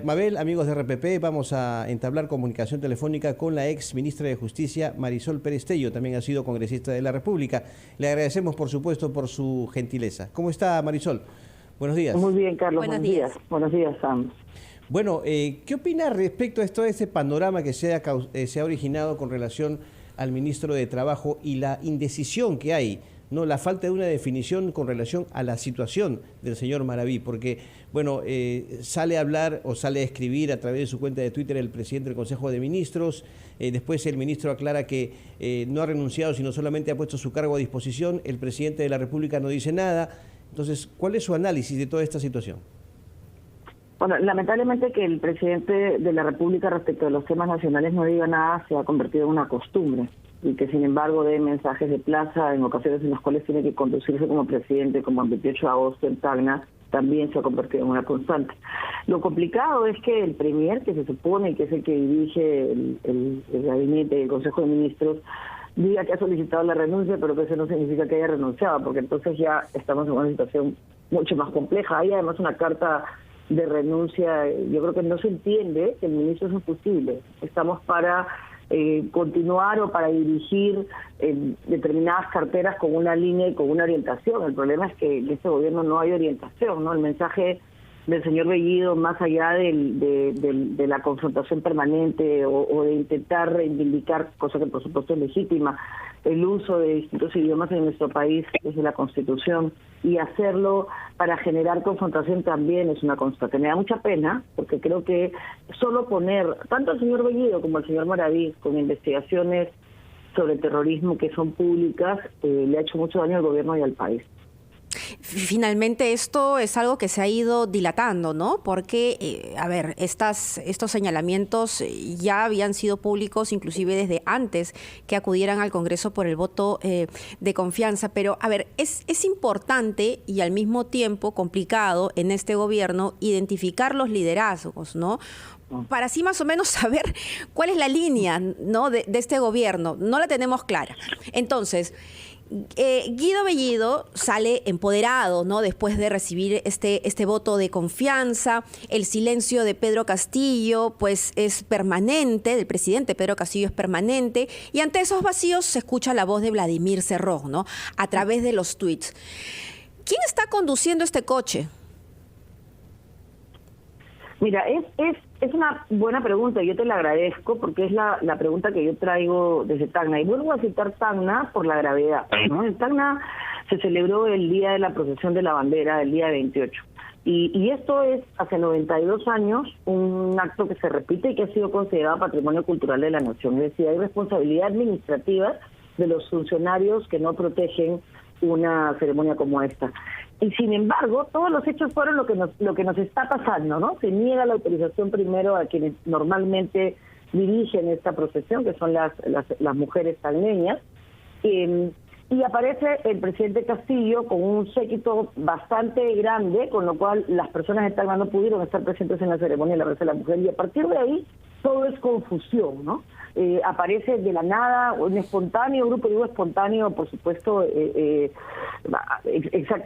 Mabel, amigos de RPP, vamos a entablar comunicación telefónica con la ex ministra de Justicia, Marisol Perestello, también ha sido congresista de la República. Le agradecemos, por supuesto, por su gentileza. ¿Cómo está, Marisol? Buenos días. Muy bien, Carlos. Buenos días. Buenos días, Sam. Bueno, ¿qué opina respecto a todo este panorama que se ha originado con relación al ministro de Trabajo y la indecisión que hay, ¿no? La falta de una definición con relación a la situación del señor Maraví? Porque, bueno, sale a hablar o sale a escribir a través de su cuenta de Twitter el presidente del Consejo de Ministros, después el ministro aclara que no ha renunciado, sino solamente ha puesto su cargo a disposición, el presidente de la República no dice nada. Entonces, ¿cuál es su análisis de toda esta situación? Bueno, lamentablemente que el presidente de la República respecto a los temas nacionales no diga nada se ha convertido en una costumbre, y que sin embargo dé mensajes de plaza en ocasiones en las cuales tiene que conducirse como presidente, como el 28 de agosto en Tacna, también se ha convertido en una constante. Lo complicado es que el premier, que se supone que es el que dirige el gabinete del Consejo de Ministros, diga que ha solicitado la renuncia, pero que eso no significa que haya renunciado, porque entonces ya estamos en una situación mucho más compleja. Hay además una carta de renuncia. Yo creo que no se entiende que el ministro es imposible. Estamos para continuar o para dirigir determinadas carteras con una línea y con una orientación. El problema es que en este gobierno no hay orientación, ¿no? El mensaje del señor Bellido, más allá de la confrontación permanente o de intentar reivindicar, cosa que por supuesto es legítima, el uso de distintos idiomas en nuestro país desde la Constitución, y hacerlo para generar confrontación también es una constante. Me da mucha pena, porque creo que solo poner tanto al señor Bellido como al señor Maraví con investigaciones sobre terrorismo que son públicas le ha hecho mucho daño al gobierno y al país. Finalmente esto es algo que se ha ido dilatando, ¿no? Porque, a ver, estos señalamientos ya habían sido públicos inclusive desde antes que acudieran al Congreso por el voto de confianza. Pero, a ver, es importante y al mismo tiempo complicado en este gobierno identificar los liderazgos, ¿no? Para así más o menos saber cuál es la línea, ¿no? de este gobierno. No la tenemos clara. Entonces, Guido Bellido sale empoderado, ¿no? Después de recibir este voto de confianza. El silencio de Pedro Castillo pues es permanente, del presidente Pedro Castillo es permanente, y ante esos vacíos se escucha la voz de Vladimir Cerrón, ¿no? A través de los tweets. ¿Quién está conduciendo este coche? Mira, es una buena pregunta, yo te la agradezco, porque es la pregunta que yo traigo desde Tacna. Y vuelvo a citar Tacna por la gravedad, ¿no? En Tacna se celebró el Día de la Procesión de la Bandera, el día 28. Y esto es, hace 92 años, un acto que se repite y que ha sido considerado Patrimonio Cultural de la Nación. Es decir, hay responsabilidad administrativa de los funcionarios que no protegen una ceremonia como esta. Y sin embargo, todos los hechos fueron lo que nos está pasando, ¿no? Se niega la autorización primero a quienes normalmente dirigen esta procesión, que son las mujeres tacneñas, y aparece el presidente Castillo con un séquito bastante grande, con lo cual las personas de Tacna no pudieron estar presentes en la ceremonia de la Plaza de la Mujer, y a partir de ahí todo es confusión, ¿no? Aparece de la nada un espontáneo grupo, digo espontáneo, por supuesto,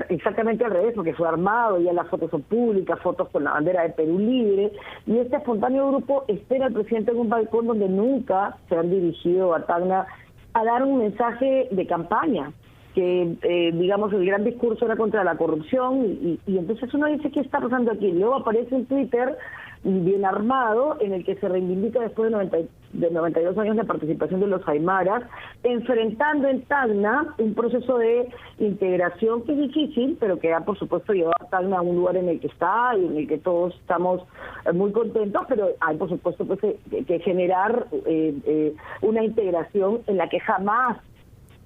exactamente al revés, porque fue armado, ya las fotos son públicas, fotos con la bandera de Perú Libre, y este espontáneo grupo espera al presidente en un balcón donde nunca se han dirigido a Tacna a dar un mensaje de campaña, que digamos el gran discurso era contra la corrupción, y entonces uno dice, ¿qué está pasando aquí? Luego aparece en Twitter bien armado, en el que se reivindica después de 92 años la participación de los aymaras, enfrentando en Tacna un proceso de integración que es difícil, pero que ha por supuesto llevado a Tacna a un lugar en el que está y en el que todos estamos muy contentos, pero hay por supuesto pues que generar una integración en la que jamás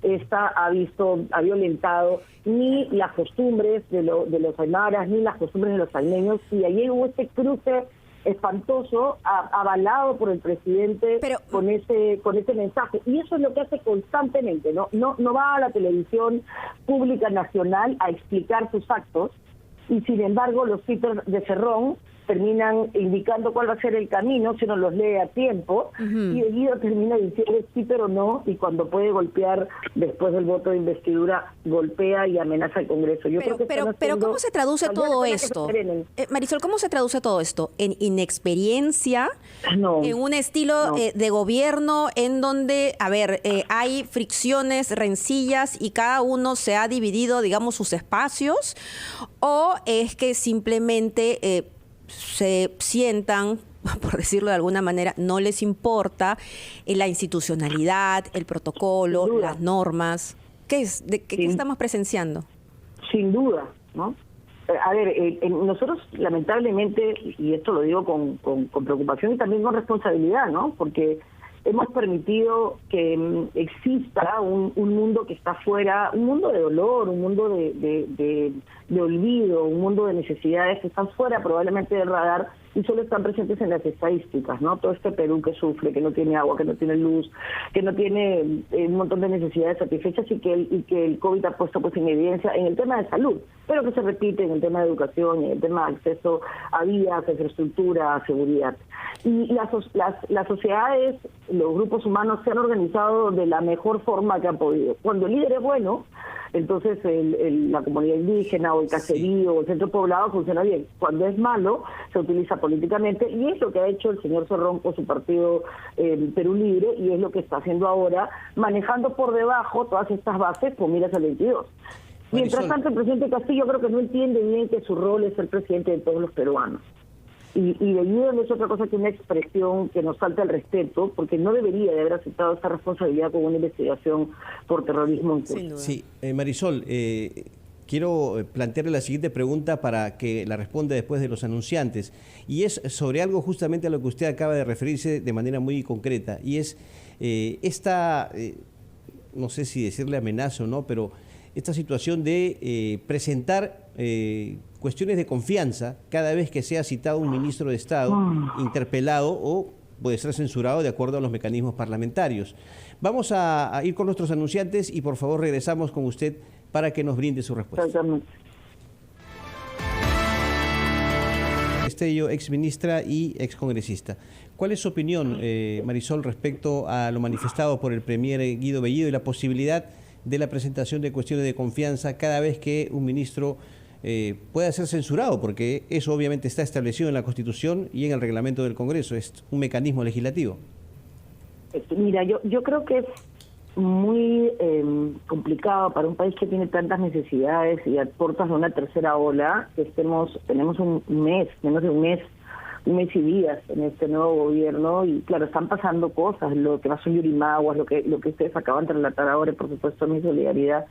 esta ha violentado ni las costumbres de los aymaras, ni las costumbres de los tacneños, y allí hubo este cruce espantoso, avalado por el presidente, con ese mensaje, y eso es lo que hace constantemente, no va a la televisión pública nacional a explicar sus actos, y sin embargo los twitters de Cerrón terminan indicando cuál va a ser el camino si uno los lee a tiempo, y Bellido termina diciendo sí pero no, y cuando puede golpear después del voto de investidura, golpea y amenaza al Congreso. Pero ¿cómo se traduce todo esto? Marisol, ¿cómo se traduce todo esto? ¿En inexperiencia? No, ¿En un estilo de gobierno en donde, hay fricciones, rencillas y cada uno se ha dividido, digamos, sus espacios? ¿O es que simplemente se sientan, por decirlo de alguna manera, no les importa la institucionalidad, el protocolo, las normas? ¿Qué es? ¿Qué estamos presenciando? Sin duda, ¿no? A ver, nosotros lamentablemente, y esto lo digo con preocupación y también con responsabilidad, ¿no? Porque hemos permitido que exista un mundo que está fuera, un mundo de dolor, un mundo de olvido, un mundo de necesidades que están fuera probablemente del radar y solo están presentes en las estadísticas, ¿no? Todo este Perú que sufre, que no tiene agua, que no tiene luz, que no tiene un montón de necesidades satisfechas y que el COVID ha puesto pues en evidencia en el tema de salud, pero que se repite en el tema de educación, en el tema de acceso a vías, a infraestructura, a seguridad. Y las sociedades, los grupos humanos se han organizado de la mejor forma que han podido. Cuando el líder es bueno, entonces la comunidad indígena o el caserío o el centro poblado funciona bien. Cuando es malo, se utiliza políticamente y es lo que ha hecho el señor Cerrón con su partido Perú Libre y es lo que está haciendo ahora, manejando por debajo todas estas bases con miras al 22. Mientras tanto, el presidente Castillo creo que no entiende bien que su rol es ser presidente de todos los peruanos. Y Bellido no es otra cosa que una expresión que nos falta el respeto, porque no debería de haber aceptado esta responsabilidad con una investigación por terrorismo en curso. Sí, Marisol, quiero plantearle la siguiente pregunta para que la responda después de los anunciantes, y es sobre algo justamente a lo que usted acaba de referirse de manera muy concreta, y es no sé si decirle amenaza o no, pero esta situación de presentar cuestiones de confianza cada vez que sea citado un ministro de Estado, interpelado o puede ser censurado de acuerdo a los mecanismos parlamentarios. Vamos a ir con nuestros anunciantes y por favor regresamos con usted para que nos brinde su respuesta. Exactamente. Estello, exministra y excongresista. ¿Cuál es su opinión, Marisol, respecto a lo manifestado por el premier Guido Bellido y la posibilidad de la presentación de cuestiones de confianza cada vez que un ministro pueda ser censurado? Porque eso obviamente está establecido en la Constitución y en el reglamento del Congreso, es un mecanismo legislativo. Mira, yo creo que es muy complicado para un país que tiene tantas necesidades y a puertas de una tercera ola, que tenemos un mes, menos de un mes y días en este nuevo gobierno y claro, están pasando cosas, lo que pasó en Yurimaguas, lo que ustedes acaban de relatar ahora, y por supuesto mi solidaridad,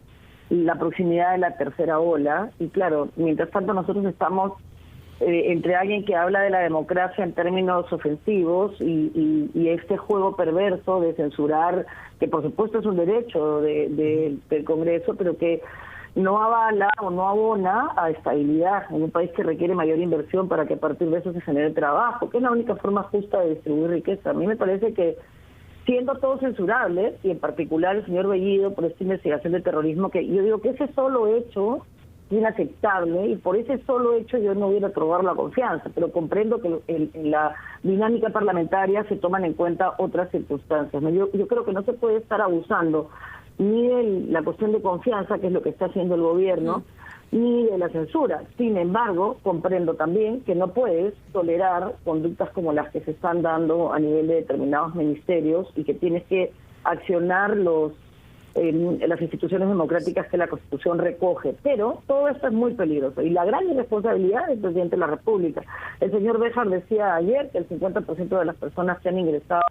la proximidad de la tercera ola y claro, mientras tanto nosotros estamos entre alguien que habla de la democracia en términos ofensivos y este juego perverso de censurar, que por supuesto es un derecho del Congreso, pero que no avala o no abona a estabilidad en un país que requiere mayor inversión para que a partir de eso se genere trabajo, que es la única forma justa de distribuir riqueza. A mí me parece que siendo todo censurable, y en particular el señor Bellido por esta investigación de terrorismo, que yo digo que ese solo hecho es inaceptable y por ese solo hecho yo no hubiera otorgado la confianza, pero comprendo que en la dinámica parlamentaria se toman en cuenta otras circunstancias. Yo creo que no se puede estar abusando ni de la cuestión de confianza, que es lo que está haciendo el gobierno, ni de la censura. Sin embargo, comprendo también que no puedes tolerar conductas como las que se están dando a nivel de determinados ministerios y que tienes que accionar las instituciones democráticas que la Constitución recoge. Pero todo esto es muy peligroso y la gran irresponsabilidad del presidente de la República. El señor Béjar decía ayer que el 50% de las personas que han ingresado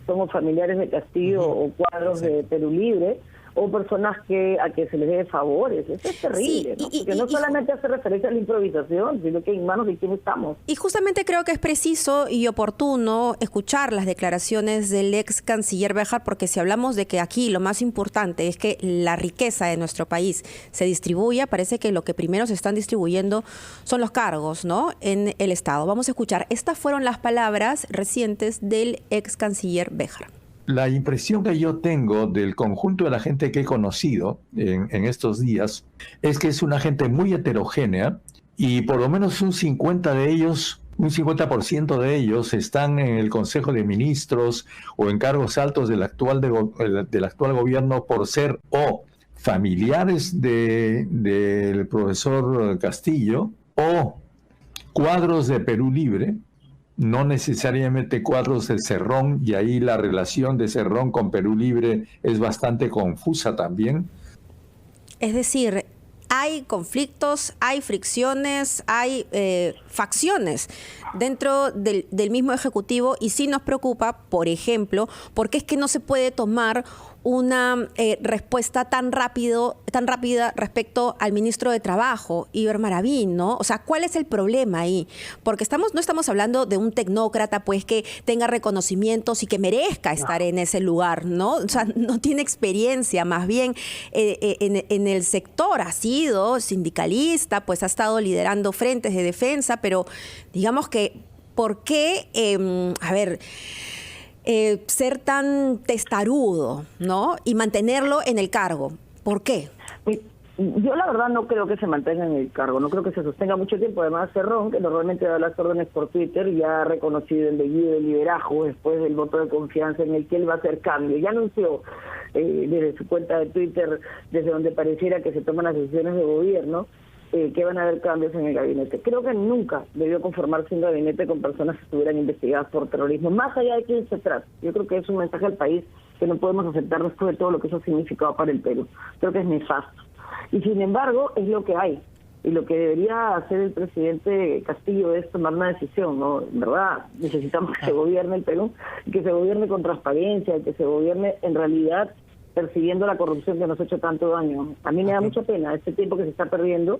son familiares de Castillo o cuadros de Perú Libre, o personas a que se les dé favores. Eso es terrible, ¿no? Porque no solamente hace referencia a la improvisación, sino que en manos de quién estamos. Y justamente creo que es preciso y oportuno escuchar las declaraciones del ex canciller Béjar, porque si hablamos de que aquí lo más importante es que la riqueza de nuestro país se distribuya, parece que lo que primero se están distribuyendo son los cargos, ¿no?, en el Estado. Vamos a escuchar. Estas fueron las palabras recientes del ex canciller Béjar. La impresión que yo tengo del conjunto de la gente que he conocido en estos días es que es una gente muy heterogénea y por lo menos un 50 de ellos un 50% de ellos están en el Consejo de Ministros o en cargos altos del actual gobierno por ser o familiares del profesor Castillo o cuadros de Perú Libre, no necesariamente cuadros de Cerrón, y ahí la relación de Cerrón con Perú Libre es bastante confusa también. Es decir, hay conflictos, hay fricciones, hay facciones dentro del mismo Ejecutivo, y sí nos preocupa, por ejemplo, porque es que no se puede tomar una respuesta tan rápida respecto al ministro de Trabajo, Iber Maravín, ¿no? O sea, ¿cuál es el problema ahí? Porque no estamos hablando de un tecnócrata, pues, que tenga reconocimientos y que merezca estar en ese lugar, ¿no? O sea, no tiene experiencia, más bien en el sector ha sido sindicalista, pues ha estado liderando frentes de defensa, pero digamos que, ¿por qué? Ser tan testarudo, ¿no? Y mantenerlo en el cargo. ¿Por qué? Yo la verdad no creo que se mantenga en el cargo, no creo que se sostenga mucho tiempo. Además, Cerrón, que normalmente da las órdenes por Twitter, ya ha reconocido el debido del liderazgo después del voto de confianza en el que él va a hacer cambio. Ya anunció desde su cuenta de Twitter, desde donde pareciera que se toman las decisiones de gobierno, que van a haber cambios en el gabinete. Creo que nunca debió conformarse un gabinete con personas que estuvieran investigadas por terrorismo, más allá de quién se trata. Yo creo que es un mensaje al país que no podemos aceptar después de todo lo que eso ha significado para el Perú. Creo que es nefasto. Y sin embargo, es lo que hay. Y lo que debería hacer el presidente Castillo es tomar una decisión, ¿no? En verdad, necesitamos que se gobierne el Perú, y que se gobierne con transparencia, y que se gobierne en realidad persiguiendo la corrupción que nos ha hecho tanto daño. A mí me da mucha pena este tiempo que se está perdiendo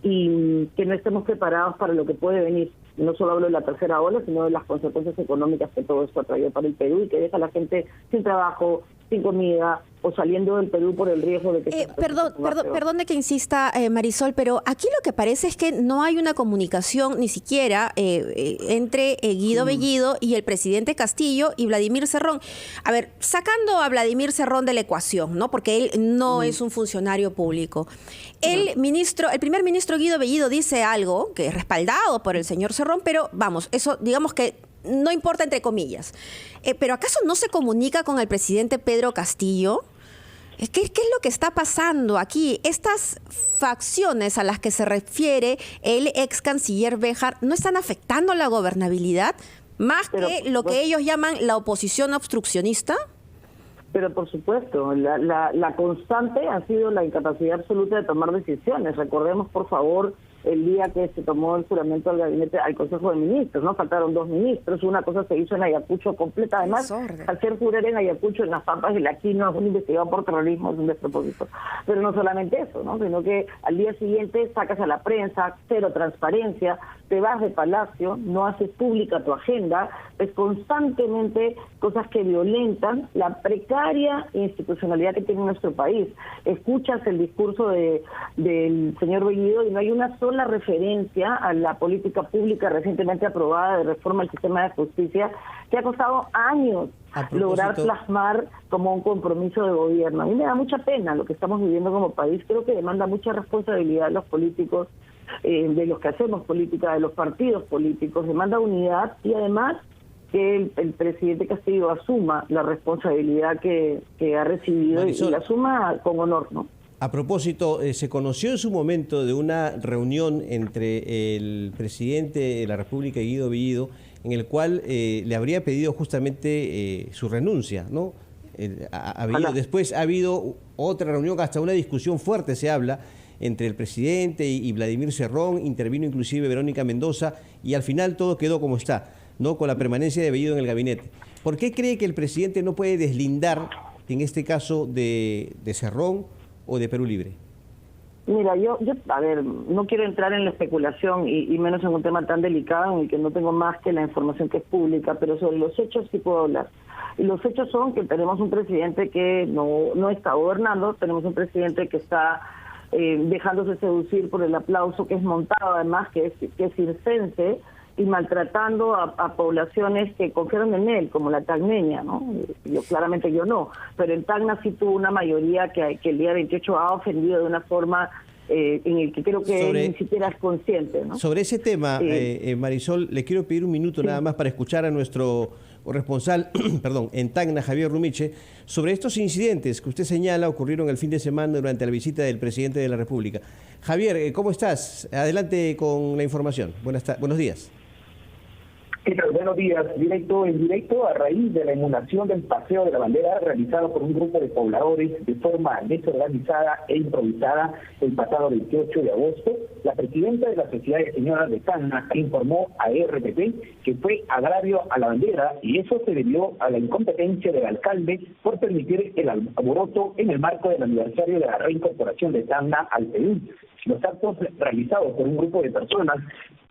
y que no estemos preparados para lo que puede venir. No solo hablo de la tercera ola, sino de las consecuencias económicas que todo esto ha traído para el Perú y que deja a la gente sin trabajo, sin comida o saliendo del Perú por el riesgo de que... Perdón de que insista, Marisol, pero aquí lo que parece es que no hay una comunicación ni siquiera entre Guido Bellido y el presidente Castillo y Vladimir Cerrón. A ver, sacando a Vladimir Cerrón de la ecuación, ¿no? Porque él no es un funcionario público. El primer ministro Guido Bellido dice algo que es respaldado por el señor Cerrón, pero vamos, eso digamos que no importa entre comillas. ¿Pero acaso no se comunica con el presidente Pedro Castillo? ¿Qué es lo que está pasando aquí? Estas facciones a las que se refiere el ex canciller Béjar no están afectando la gobernabilidad más que lo que ellos llaman la oposición obstruccionista. Pero por supuesto, la constante ha sido la incapacidad absoluta de tomar decisiones. Recordemos, por favor, el día que se tomó el juramento al gabinete, al Consejo de Ministros, ¿no? Faltaron 2 ministros, una cosa se hizo en Ayacucho completa. Además, hacer jurar en Ayacucho, en las Pampas y la Quinoa, un investigado por terrorismo es un despropósito. Pero no solamente eso, ¿no? Sino que al día siguiente sacas a la prensa, cero transparencia, te vas de palacio, no haces pública tu agenda, es constantemente cosas que violentan la precaria institucionalidad que tiene nuestro país. Escuchas el discurso del señor Bellido y no hay una sola referencia a la política pública recientemente aprobada de reforma al sistema de justicia que ha costado años lograr plasmar como un compromiso de gobierno. A mí me da mucha pena lo que estamos viviendo como país. Creo que demanda mucha responsabilidad de los políticos, de los que hacemos política, de los partidos políticos, demanda unidad y además que el presidente Castillo asuma la responsabilidad que ha recibido, Marisol, y la asuma con honor, ¿no? A propósito, se conoció en su momento de una reunión entre el presidente de la República, Guido Bellido, en el cual le habría pedido justamente su renuncia, ¿no? Después ha habido otra reunión, hasta una discusión fuerte se habla entre el presidente y Vladimir Cerrón, intervino inclusive Verónica Mendoza, y al final todo quedó como está, ¿no? Con la permanencia de Bellido en el gabinete. ¿Por qué cree que el presidente no puede deslindar, en este caso, de Cerrón o de Perú Libre? Mira, yo a ver, no quiero entrar en la especulación y menos en un tema tan delicado en el que no tengo más que la información que es pública, pero sobre los hechos sí puedo hablar. Y los hechos son que tenemos un presidente que no está gobernando, tenemos un presidente que está dejándose seducir por el aplauso que es montado, además que es circense, y maltratando a poblaciones que confiaron en él, como la tacneña, ¿no? Yo no, pero en Tacna sí tuvo una mayoría que el día 28 ha ofendido de una forma en el que creo que él ni siquiera es consciente, ¿no? Sobre ese tema, Marisol, le quiero pedir un minuto nada más para escuchar a nuestro corresponsal en Tacna, Javier Rumiche, sobre estos incidentes que usted señala ocurrieron el fin de semana durante la visita del presidente de la República. Javier, ¿cómo estás? Adelante con la información. Buenos días. Buenos días. En directo, a raíz de la emulación del paseo de la bandera realizado por un grupo de pobladores de forma desorganizada e improvisada el pasado 28 de agosto, la presidenta de la Sociedad de Señoras de Tacna informó a RPP que fue agravio a la bandera y eso se debió a la incompetencia del alcalde por permitir el alboroto en el marco del aniversario de la reincorporación de Tacna al Perú. Los actos realizados por un grupo de personas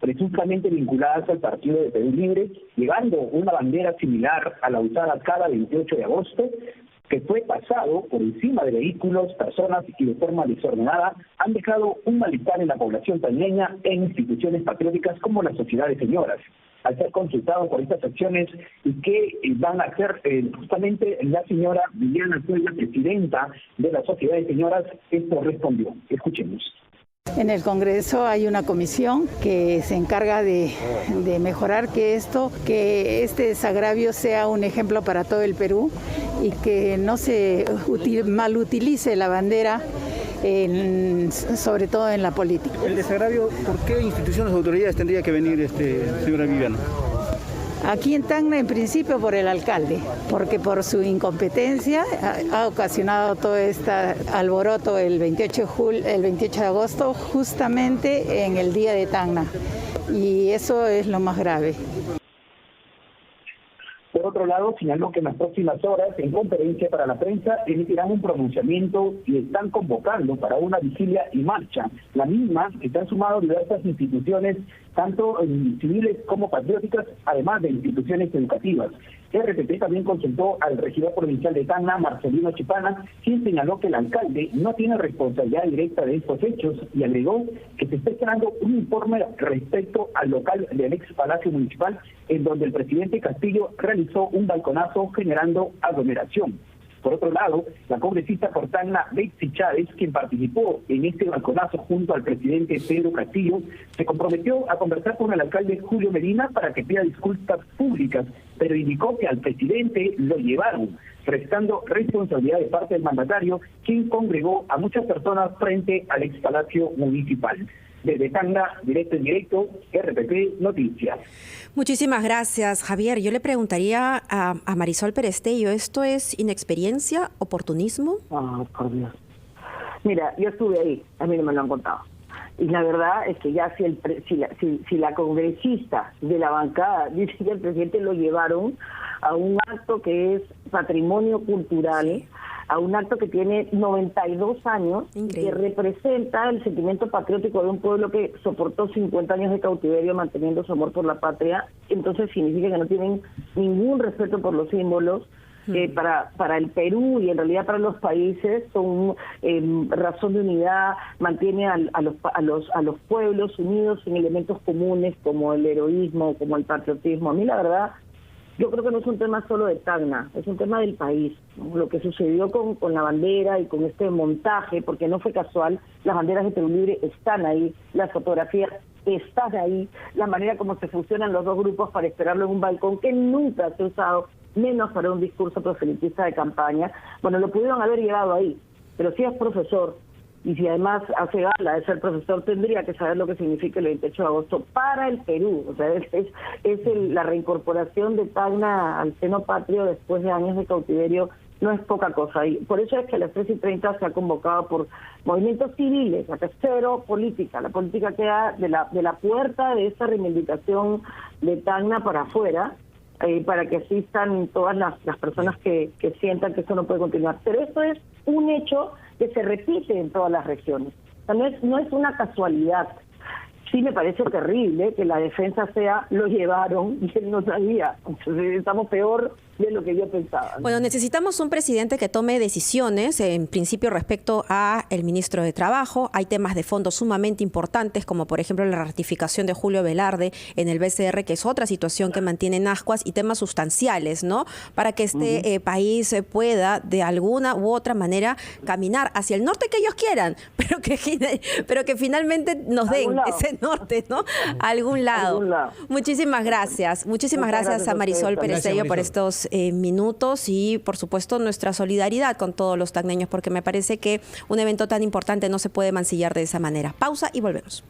presuntamente vinculadas al Partido de Perú Libre, llevando una bandera similar a la usada cada 28 de agosto, que fue pasado por encima de vehículos, personas y de forma desordenada, han dejado un malestar en la población tacneña e instituciones patrióticas como la Sociedad de Señoras. Al ser consultado por estas acciones y que van a hacer justamente la señora Viviana Cuellar, presidenta de la Sociedad de Señoras, esto respondió. Escuchemos. En el Congreso hay una comisión que se encarga de mejorar que este desagravio sea un ejemplo para todo el Perú y que no se malutilice la bandera, sobre todo en la política. El desagravio, ¿por qué instituciones o autoridades tendría que venir, señora Viviana? Aquí en Tacna, en principio, por el alcalde, porque por su incompetencia ha ocasionado todo este alboroto el 28 de agosto, justamente en el día de Tacna. Y eso es lo más grave. Por otro lado, señaló que en las próximas horas, en conferencia para la prensa, emitirán un pronunciamiento y están convocando para una vigilia y marcha. La misma que se han sumado diversas instituciones, tanto civiles como patrióticas, además de instituciones educativas. RPP también consultó al regidor provincial de Tacna, Marcelino Chipana, quien señaló que el alcalde no tiene responsabilidad directa de estos hechos y agregó que se está esperando un informe respecto al local del ex Palacio Municipal, en donde el presidente Castillo realizó un balconazo generando aglomeración. Por otro lado, la congresista por Tacna, Betsy Chávez, quien participó en este balconazo junto al presidente Pedro Castillo, se comprometió a conversar con el alcalde Julio Medina para que pida disculpas públicas, pero indicó que al presidente lo llevaron, restando responsabilidad de parte del mandatario, quien congregó a muchas personas frente al ex Palacio Municipal. Desde Tacna, directo, RPP Noticias. Muchísimas gracias, Javier. Yo le preguntaría a Marisol Perestello, ¿esto es inexperiencia, oportunismo? Por Dios. Mira, yo estuve ahí, a mí no me lo han contado. Y la verdad es que ya si la congresista de la bancada dice que el presidente lo llevaron a un acto que es patrimonio cultural, a un acto que tiene 92 años, y que representa el sentimiento patriótico de un pueblo que soportó 50 años de cautiverio manteniendo su amor por la patria, entonces significa que no tienen ningún respeto por los símbolos. Para el Perú y en realidad para los países son razón de unidad, mantiene a los pueblos unidos en elementos comunes como el heroísmo, como el patriotismo. A mí la verdad, yo creo que no es un tema solo de Tacna, es un tema del país, ¿no? Lo que sucedió con la bandera y con este montaje, porque no fue casual, las banderas de Perú Libre están ahí, las fotografías están ahí, la manera como se fusionan los dos grupos para esperarlo en un balcón que nunca se ha usado, menos para un discurso proselitista de campaña. Bueno, lo pudieron haber llevado ahí, pero si es profesor, y si además hace gala de ser profesor, tendría que saber lo que significa el 28 de agosto para el Perú. O sea, la reincorporación de Tacna al seno patrio después de años de cautiverio no es poca cosa. Y por eso es que a las 3:30 se ha convocado por movimientos civiles, a cero política. La política queda de la puerta de esta reivindicación de Tacna para afuera, para que asistan todas las personas que sientan que esto no puede continuar. Pero esto es un hecho que se repite en todas las regiones. O sea, no es una casualidad. sí me parece terrible que la defensa sea, lo llevaron y él no sabía. Entonces estamos peor de lo que yo pensaba. Bueno, necesitamos un presidente que tome decisiones, en principio respecto a el ministro de Trabajo. Hay temas de fondo sumamente importantes, como por ejemplo la ratificación de Julio Velarde en el BCR, que es otra situación que mantiene en ascuas, y temas sustanciales, ¿no? Para que este país pueda de alguna u otra manera caminar hacia el norte que ellos quieran, pero que finalmente nos den ese norte, ¿no? A algún lado. Muchísimas gracias. Muchísimas gracias a Marisol Perezello por estos minutos, y por supuesto nuestra solidaridad con todos los tacneños, porque me parece que un evento tan importante no se puede mancillar de esa manera. Pausa y volvemos.